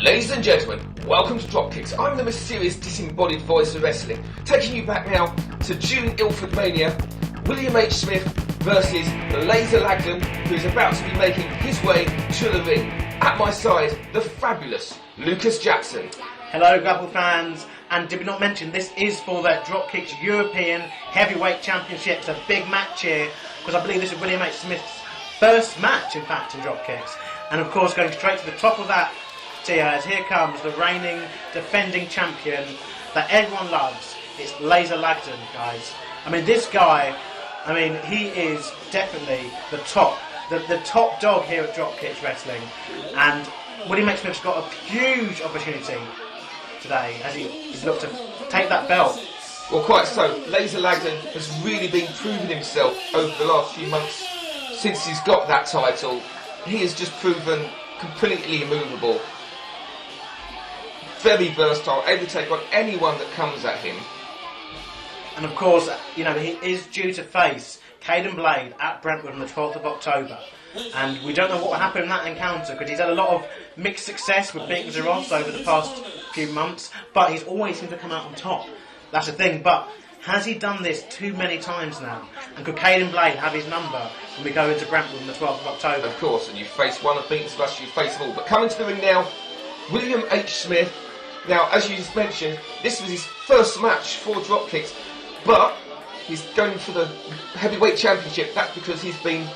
Ladies and gentlemen, welcome to DROPKIXX. I'm the mysterious disembodied voice of wrestling, taking you back now to June Ilfordmania, William H. Smith versus Lazer Lagden, who is about to be making his way to the ring. At my side, the fabulous Lucas Jackson. Hello Grapple fans, and did we not mention this is for the DROPKIXX European Heavyweight Championship. It's a big match here, because I believe this is William H. Smith's first match, in fact, in DROPKIXX. And of course, going straight to the top of that tiers, here comes the reigning, defending champion that everyone loves. It's Lazer Lagden, guys. I mean, this guy, I mean, he is definitely the top dog here at DROPKIXX Wrestling. And William H. Smith's got a huge opportunity today as he's looked to take that belt. Well, quite so. Lazer Lagden has really been proving himself over the last few months since he's got that title. He has just proven completely immovable. Very versatile, able to take on anyone that comes at him. And of course, you know, he is due to face Caden Blade at Brentwood on the 12th of October. And we don't know what will happen in that encounter, because he's had a lot of mixed success with beating Zeros over the past few months, but he's always seemed to come out on top. That's the thing, but has he done this too many times now? And could Caden Blade have his number when we go into Brentwood on the 12th of October? Of course, and you face one of beaten Zeros, you face them all. But coming to the ring now, William H. Smith. Now, as you just mentioned, this was his first match for DROPKIXX, but he's going for the Heavyweight Championship. That's because he's been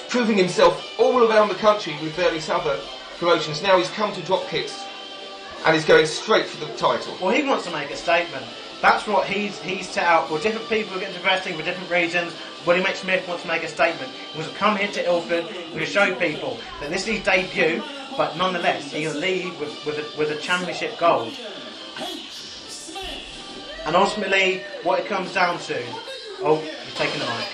proving himself all around the country with various other promotions. Now he's come to DROPKIXX and he's going straight for the title. Well, he wants to make a statement. That's what he's set out for. Different people who get into wrestling for different reasons. William H. Smith wants to make a statement. He wants to come here to Ilford and to show people that this is his debut, but nonetheless, he's going to leave with a championship gold. And ultimately, what it comes down to... Oh, he's taking the mic.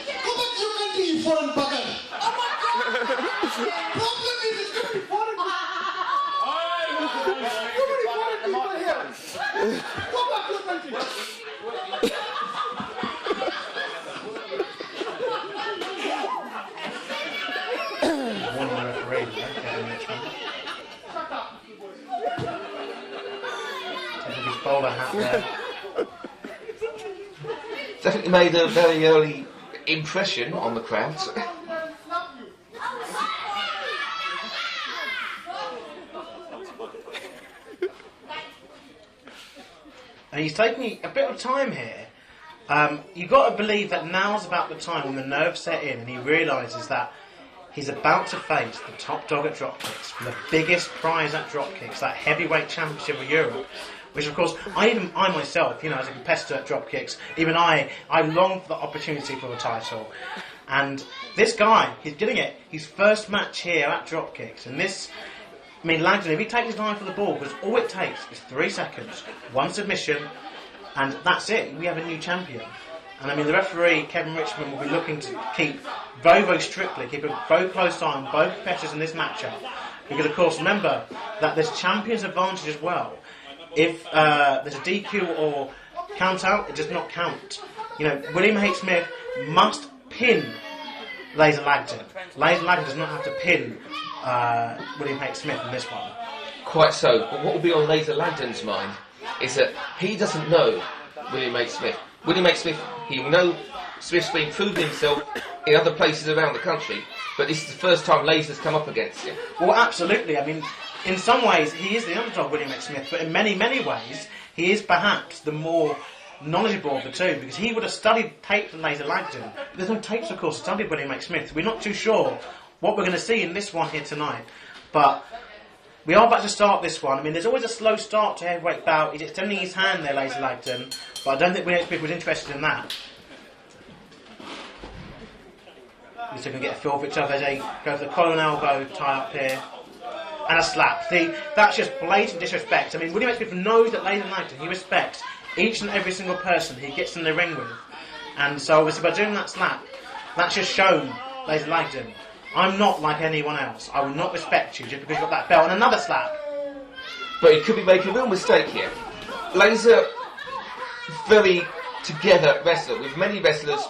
Bowler hat there. Definitely made a very early impression on the crowd. And he's taking a bit of time here. You've got to believe that now's about the time when the nerves set in and he realises that he's about to face the top dog at DROPKIXX for the biggest prize at DROPKIXX, that heavyweight championship of Europe. Which, of course, I myself, you know, as a competitor at DROPKIXX, even I long for the opportunity for a title. And this guy, he's getting it. His first match here at DROPKIXX. And this, I mean, Lagden, if he takes his eye for the ball, because all it takes is 3 seconds, one submission, and that's it. We have a new champion. And I mean, the referee, Kevin Richmond, will be looking to keep very strictly, keep a very close eye on both competitors in this matchup. Because, of course, remember that there's champion's advantage as well. If there's a DQ or count out, it does not count. You know, William H. Smith must pin Lazer Lagden. Lazer Lagden does not have to pin William H. Smith in this one. Quite so, but what will be on Lazer Lagden's mind is that he doesn't know William H. Smith. William H. Smith, he will know Smith's been proving himself in other places around the country, but this is the first time Lazer's come up against him. Well, absolutely. I mean, in some ways, he is the underdog, William H. Smith, but in many ways, he is perhaps the more knowledgeable of the two, because he would have studied tapes from Lazer Lagden. There's no tapes, of course, studied William H. Smith. We're not too sure what we're going to see in this one here tonight, but we are about to start this one. I mean, there's always a slow start to heavyweight bout. He's extending his hand there, Lazer Lagden, but I don't think William H. Smith was interested in that. He's going to get a feel for each other as they go for the collar and elbow tie up here. And a slap. See, that's just blatant disrespect. I mean, William H. Smith knows that Lazer Lagden, he respects each and every single person he gets in the ring with. And so, obviously, by doing that slap, that's just shown Lazer Lagden, I'm not like anyone else. I will not respect you just because you've got that belt. And another slap. But he could be making a real mistake here. Lazer, very together wrestler. With many wrestlers,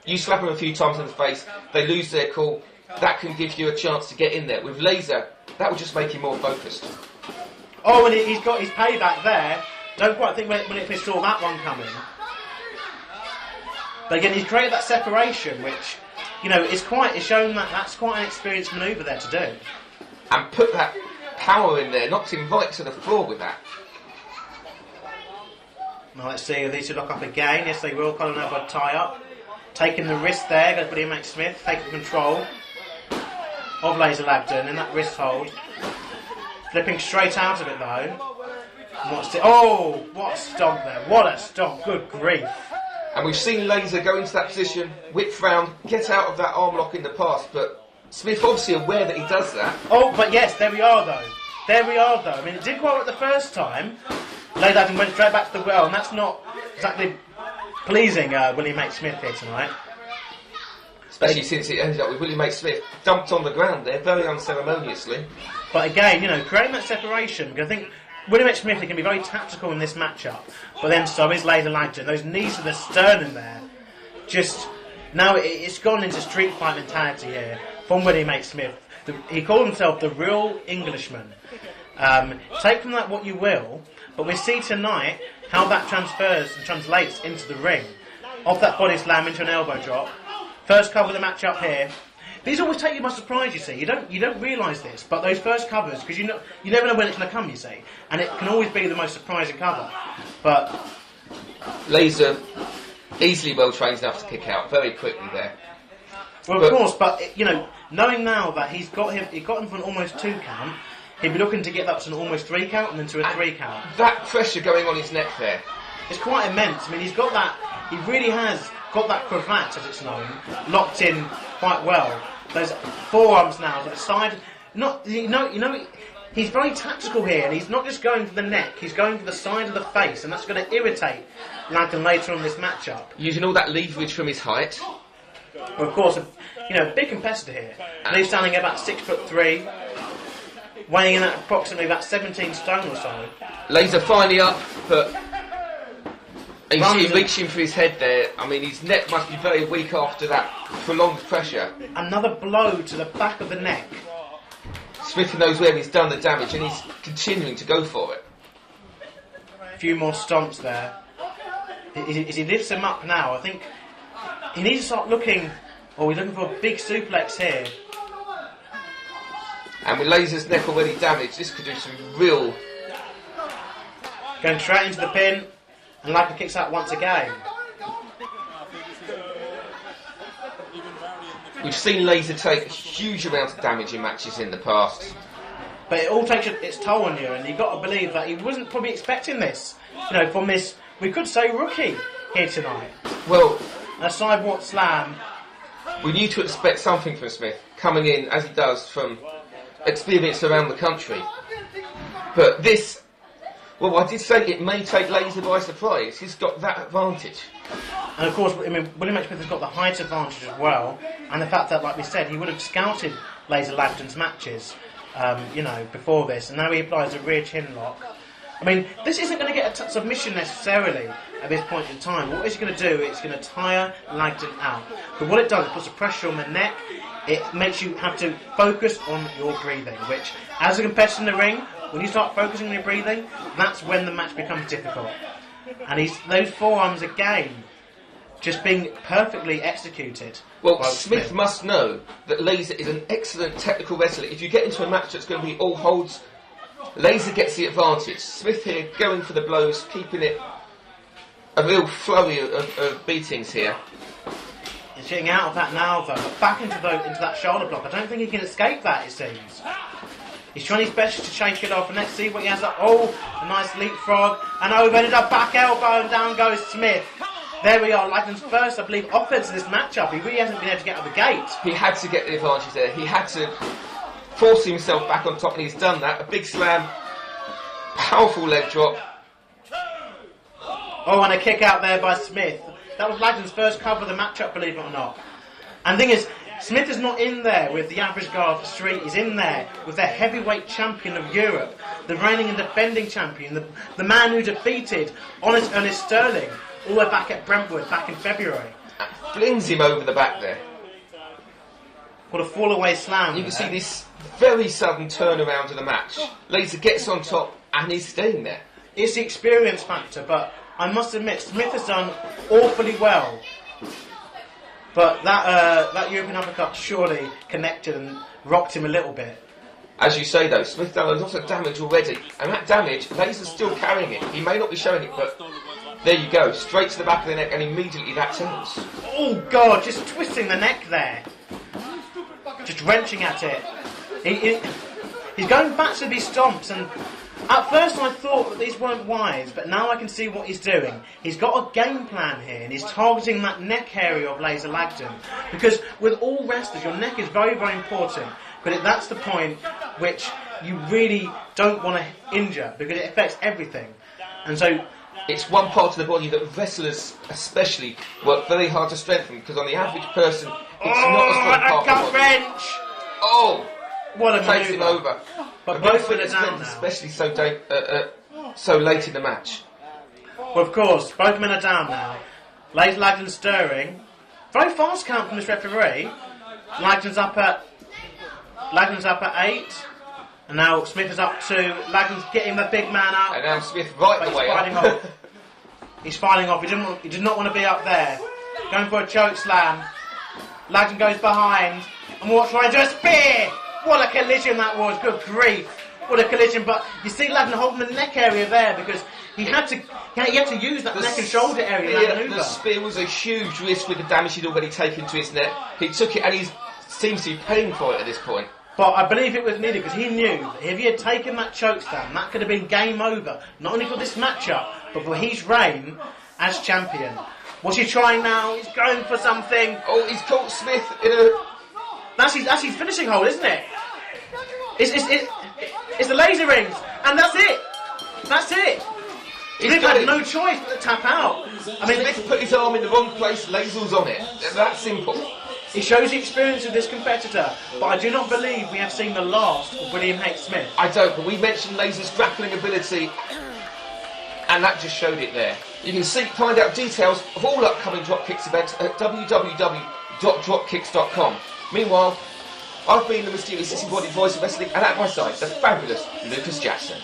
you slap them a few times in the face, they lose their cool. That can give you a chance to get in there. With Lazer, that will just make him more focused. Oh, and he's got his payback there. Don't quite think when he saw that one coming. But again, he's created that separation, which, you know, it's shown that that's quite an experienced manoeuvre there to do. And put that power in there, knocked him right to the floor with that. Now let's see if these two lock up again. Yes, they will. Colin elbow tie up. Taking the wrist there, goes William H. Smith, taking control of Lazer Lagden in that wrist hold. Flipping straight out of it though. Oh, what a stomp there. What a stomp. Good grief. And we've seen Lazer go into that position, whip round, get out of that arm lock in the past, but Smith obviously aware that he does that. Oh, but yes, there we are though. There we are though. I mean, it did quite well the first time. Lazer Lagden went straight back to the well, and that's not exactly pleasing William H. Smith here tonight. Especially since it ended up with William H. Smith dumped on the ground there, very unceremoniously. But again, you know, creating that separation, because I think William H. Smith can be very tactical in this matchup, but then so is Lazer Lagden. Those knees to the sternum there, just now it's gone into street fight mentality here from William H. Smith. He called himself the real Englishman. Take from that what you will, but we see tonight how that transfers and translates into the ring. Off that body slam into an elbow drop. First cover of the match up here. These always take you by surprise, you see. You don't realise this, but those first covers, because you never know when it's going to come, you see, and it can always be the most surprising cover. But Lazer easily well trained enough to kick out very quickly there. Well, of course, but you know, knowing now that he got him for an almost 2 count, he'd be looking to get that to an almost 3 count and then to a 3 count. That pressure going on his neck there. It's quite immense. I mean, he's got that. He really has got that cravat, as it's known, locked in quite well. Those forearms now to the side. He's very tactical here, and he's not just going for the neck. He's going for the side of the face, and that's going to irritate Lagden later on in this matchup. Using all that leverage from his height. Well, of course, big competitor here. And he's standing at about 6'3", weighing in at approximately about 17 stone or so. Lazer finally up, but he's reaching for his head there. I mean, his neck must be very weak after that prolonged pressure. Another blow to the back of the neck. Smith knows where he's done the damage, and he's continuing to go for it. A few more stomps there. As he lifts him up now, I think he needs to start looking. Oh, he's looking for a big suplex here. And with Lazer's neck already damaged, this could do some real... Going straight into the pin, and Lagden kicks out once again. We've seen Lazer take a huge amount of damage in matches in the past. But it all takes its toll on you, and you've got to believe that he wasn't probably expecting this. From this, we could say, rookie here tonight. Well, a sidewalk slam. We need to expect something from Smith, coming in, as he does, from experience around the country. But this... Well, I did say it may take Lazer by surprise. He's got that advantage. And of course, William H. Smith has got the height advantage as well, and the fact that, like we said, he would have scouted Lazer Lagden's matches, before this, and now he applies a rear chin lock. I mean, this isn't going to get a submission necessarily at this point in time. What it's going to do, it's going to tire Lagden out. But what it does, it puts a pressure on the neck. It makes you have to focus on your breathing, which, as a competitor in the ring, when you start focusing on your breathing, that's when the match becomes difficult. And those forearms again, just being perfectly executed. Well, Smith must know that Lazer is an excellent technical wrestler. If you get into a match that's going to be all holds, Lazer gets the advantage. Smith here going for the blows, keeping it a real flurry of beatings here. He's getting out of that now, though. Back into that shoulder block. I don't think he can escape that, it seems. He's trying his best to shake it off, and let's see what he has up. Oh, a nice leapfrog, and over-ended up back elbow, and down goes Smith. There we are, Lagden's first, I believe, offense in this matchup. He really hasn't been able to get out of the gate. He had to get the advantage there. He had to force himself back on top, and he's done that. A big slam, powerful leg drop. Oh, and a kick out there by Smith. That was Lagden's first cover of the matchup, believe it or not. And the thing is, Smith is not in there with the average guy off the street. He's in there with the heavyweight champion of Europe, the reigning and defending champion, the man who defeated Ernest Sterling all the way back at Brentwood back in February. Flings him over the back there. What a fall-away slam. You can see this very sudden turnaround of the match. Lazer gets on top and he's staying there. It's the experience factor, but I must admit, Smith has done awfully well. But that European uppercut surely connected and rocked him a little bit. As you say though, Smith done a lot of damage already, and that damage, Lazer's still carrying it. He may not be showing it, but there you go, straight to the back of the neck, and immediately that tells. Oh God, just twisting the neck there. Just wrenching at it. He's going back to these stomps, and at first I thought that these weren't wise, but now I can see what he's doing. He's got a game plan here, and he's targeting that neck area of Lazer Lagden. Because with all wrestlers, your neck is very, very important. But that's the point which you really don't want to injure, because it affects everything. And so it's one part of the body that wrestlers especially work very hard to strengthen, because on the average person, it's not a strong part of the body. Wrench! Oh! What a Takes him maneuver. over. But both men are it's down now. especially so late in the match. Well, of course, both men are down now. Lazer Lagden stirring. Very fast count from this referee. Lagden's up at 8. And now Smith is up 2. Lagden's getting the big man up. And now Smith right the way up. He's fighting off. He did not want to be up there. Going for a choke slam. Lagden goes behind. And we're trying to do a spear. What a collision that was. Good grief. What a collision. But you see Lagden holding the neck area there because he had to use that neck and shoulder area in that maneuver. The spear was a huge risk with the damage he'd already taken to his neck. He took it and he seems to be paying for it at this point. But I believe it was needed because he knew that if he had taken that chokeslam, that could have been game over. Not only for this matchup, but for his reign as champion. What's he trying now? He's going for something. Oh, he's caught Smith in a... That's his finishing hold, isn't it? It's the laser rings, and that's it. That's it. Smith had no choice but to tap out. I mean, Smith put his arm in the wrong place. Lazer's on it. That's simple. It shows the experience of this competitor, but I do not believe we have seen the last of William H. Smith. I don't, but we mentioned Lazer's grappling ability, and that just showed it there. You can find out details of all upcoming DROPKIXX events at www.dropkix.com. Meanwhile, I've been the mysterious disembodied voice of wrestling, and at my side, the fabulous Lucas Jackson.